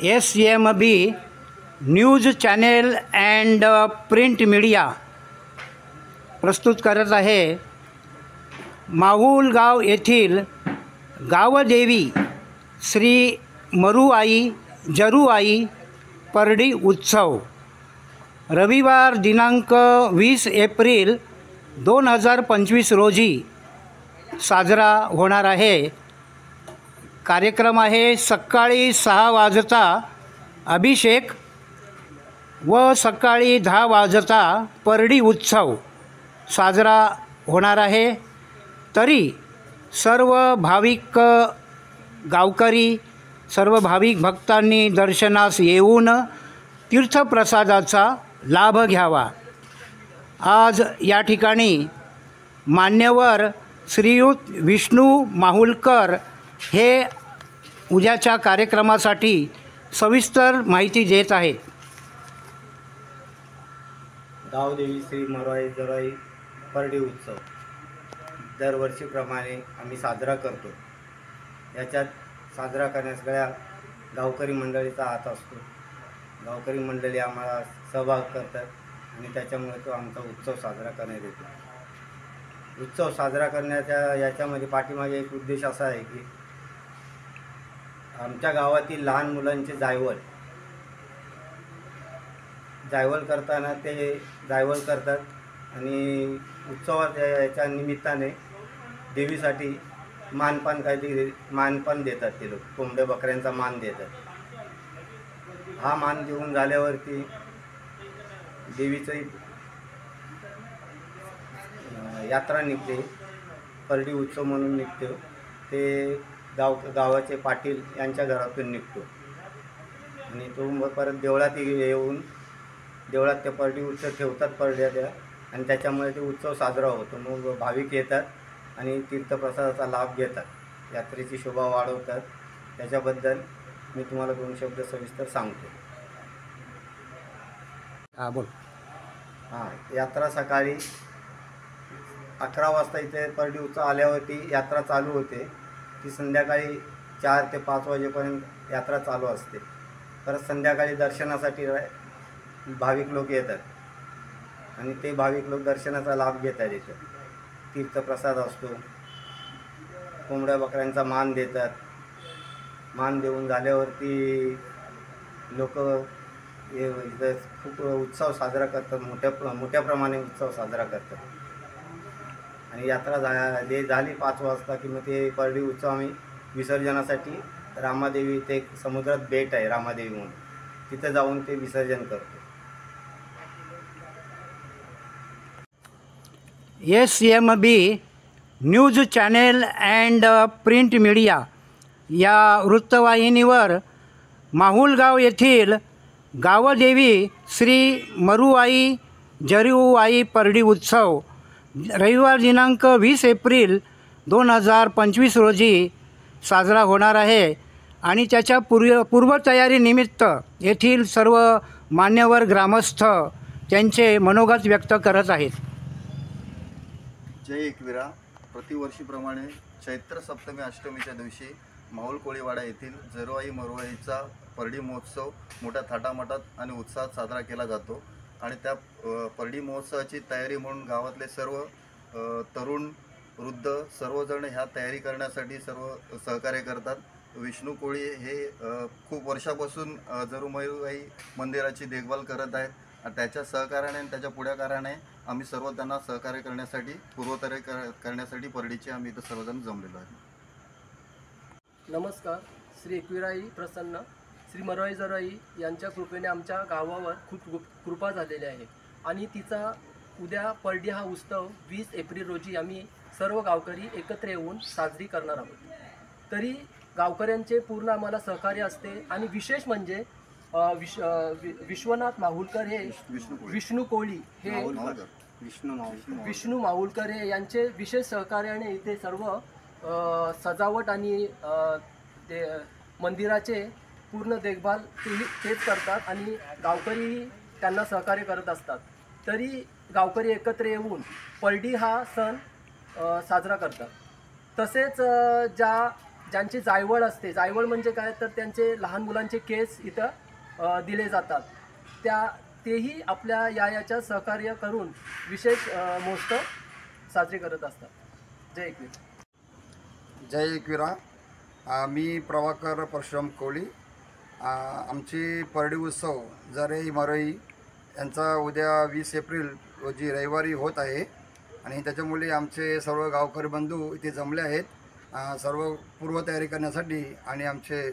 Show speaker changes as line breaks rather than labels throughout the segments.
SMB news channel and print media प्रस्तुत करत आहे माहुल गाव येथील गावदेवी श्री मरुआई जरूआई परडी उत्सव रविवार दिनांक 20 एप्रिल 2025 रोजी साजरा होणार आहे। कार्यक्रम आहे सकाळी 6 वाजता अभिषेक व सकाळी 10 वाजता परडी उत्सव साजरा होणार आहे। तरी सर्व भाविक गावकरी सर्व भाविक भक्तांनी दर्शनास येऊन तीर्थप्रसादाचा लाभ घ्यावा। आज या ठिकाणी मान्यवर श्रीयुत विष्णू माहुलकर हे उद्याच्या कार्यक्रमासाठी सविस्तर माहिती देत आहेत।
गावदेवी श्री मरुआई जरूआई परडी उत्सव दरवर्षीप्रमाणे आम्ही साजरा करतो। याच्यात साजरा करण्यास सगळ्या गावकरी मंडळीचा हात असतो। गावकरी मंडळी आम्हाला सहभाग करतात आणि त्याच्यामुळे तो आमचा उत्सव साजरा करण्यात येतो। उत्सव साजरा करण्याच्या याच्यामध्ये पाठीमागे एक उद्देश असा आहे की आमच्या गावातील लहान मुलांचे जायवळ करताना ते जायवळ करतात आणि उत्सवात याच्या निमित्ताने देवीसाठी मानपान काहीतरी मानपान देतात। ते लोक कोंबड्या बकऱ्यांचा मान देतात। हा मान देऊन झाल्यावरती देवीची यात्रा निघते, परडी उत्सव म्हणून निघतो। ते गावाचे पाटील यांच्या घरातून निघतो आणि तो परत देवळात येऊन देवळात त्या परडी उत्सव ठेवतात परड्या त्या आणि त्याच्यामुळे ते उत्सव साजरा होतो। मग भाविक येतात आणि तीर्थप्रसादाचा लाभ घेतात, यात्रेची शोभा वाढवतात। त्याच्याबद्दल मी तुम्हाला 2 शब्द सविस्तर सांगतो।
बोल।
यात्रा सकाळी 11 वाजता इथे परडी उत्सव आल्यावरती यात्रा चालू होते। ती संध्याकाळी 4 ते 5 वाजेपर्यंत यात्रा चालू असते। परत संध्याकाळी दर्शनासाठी भाविक लोक येतात आणि ते भाविक लोक दर्शनाचा लाभ घेतात। इथे तीर्थप्रसाद असतो, कोंबड्या बकऱ्यांचा मान देतात। मान देऊन झाल्यावरती लोक इथं खूप उत्सव साजरा करतात, मोठ्या प्रमाणे उत्सव साजरा करतात। आणि यात्रा झाली 5 वाजता की मग ते परडी उत्सव आम्ही विसर्जनासाठी रामादेवी इथे एक समुद्रात बेट आहे रामादेवी म्हणून, तिथे जाऊन ते विसर्जन करतो।
SMB news channel and print media या वृत्तवाहिनीवर माहुलगाव येथील गावदेवी श्री मरुआई जरूआई परडी उत्सव रविवार दिनांक 20 एप्रिल 2025 रोजी साजरा होणार आहे आणि त्याच्या पूर्वतयारीनिमित्त येथील सर्व मान्यवर ग्रामस्थ त्यांचे मनोगत व्यक्त करत आहेत।
जय एकविरा। प्रतिवर्षीप्रमाणे चैत्र सप्तमी अष्टमीच्या दिवशी माहुल कोळीवाडा येथील जरूआई मरुआईचा परडी महोत्सव मोठ्या थाटामाटात आणि उत्साहात साजरा केला जातो आणि त्या परडी महोत्सवाची तयारी म्हणून गावातले सर्व तरुण वृद्ध सर्वजण ह्या तयारी करण्यासाठी सर्व सहकार्य करतात। विष्णू कोळी हे खूप वर्षापासून जरूमरुआई मंदिराची देखभाल करत आहेत आणि त्याच्या सहकार्याने आणि त्याच्या पुढाकाराने आम्ही सर्व त्यांना सहकार्य करण्यासाठी पूर्वतयारी करण्यासाठी परडीचे आम्ही इथं सर्वजण जमलेलो आहे।
नमस्कार। श्री एकविराई प्रसन्न श्री मरुआई जरूआई यांच्या कृपेने आमच्या गावावर खूप कृपा झालेली आहे आणि तिचा उद्या परडी हा उत्सव 20 एप्रिल रोजी आम्ही सर्व गावकरी एकत्र येऊन साजरी करणार आहोत। तरी गावकऱ्यांचे पूर्ण आम्हाला सहकार्य असते आणि विशेष म्हणजे विश्वनाथ माहुलकर हे विष्णू कोळी हे विष्णू माहुलकर हे यांचे विशेष सहकार्याने इथे सर्व सजावट आणि ते मंदिराचे पूर्ण देखभाल तेच करतात आणि गावकरी त्यांना सहकार्य करत असतात। तरी गावकरी एकत्र येऊन परडी हा सण साजरा करतात। तसेच ज्या ज्यांची जायवळ असते, जायवळ म्हणजे काय तर त्यांचे लहान मुलांचे केस इथं दिले जातात, तेही आपल्या याच्या सहकार्य करून विशेष महोत्सव साजरे करत असतात. जय एकवीर.
जय एकविरा. मी प्रभाकर परशुराम कोळी. आमची परडी उत्सव जरई मरई यांचा उद्या 20 एप्रिल रोजी रविवारी होत आहे आणि त्याच्यामुळे आमचे सर्व गावकरी बंधू इथे जमले आहेत सर्व पूर्वतयारी करण्यासाठी. आणि आमचे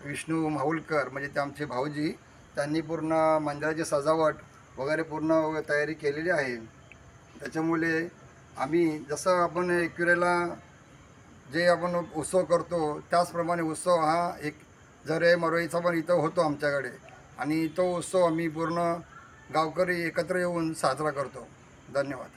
विष्णू माहुलकर म्हणजे ते आमचे भाऊजी, त्यांनी पूर्ण मंदिराची सजावट वगैरे पूर्ण तयारी केलेली आहे. त्याच्यामुळे आम्ही जसं आपण एकविरेला जे आपण उत्सव करतो त्याचप्रमाणे उत्सव हा एक जरे मरोईचा पण इथं होतो आमच्याकडे आणि तो उत्सव आम्ही पूर्ण गावकरी एकत्र येऊन साजरा करतो. धन्यवाद.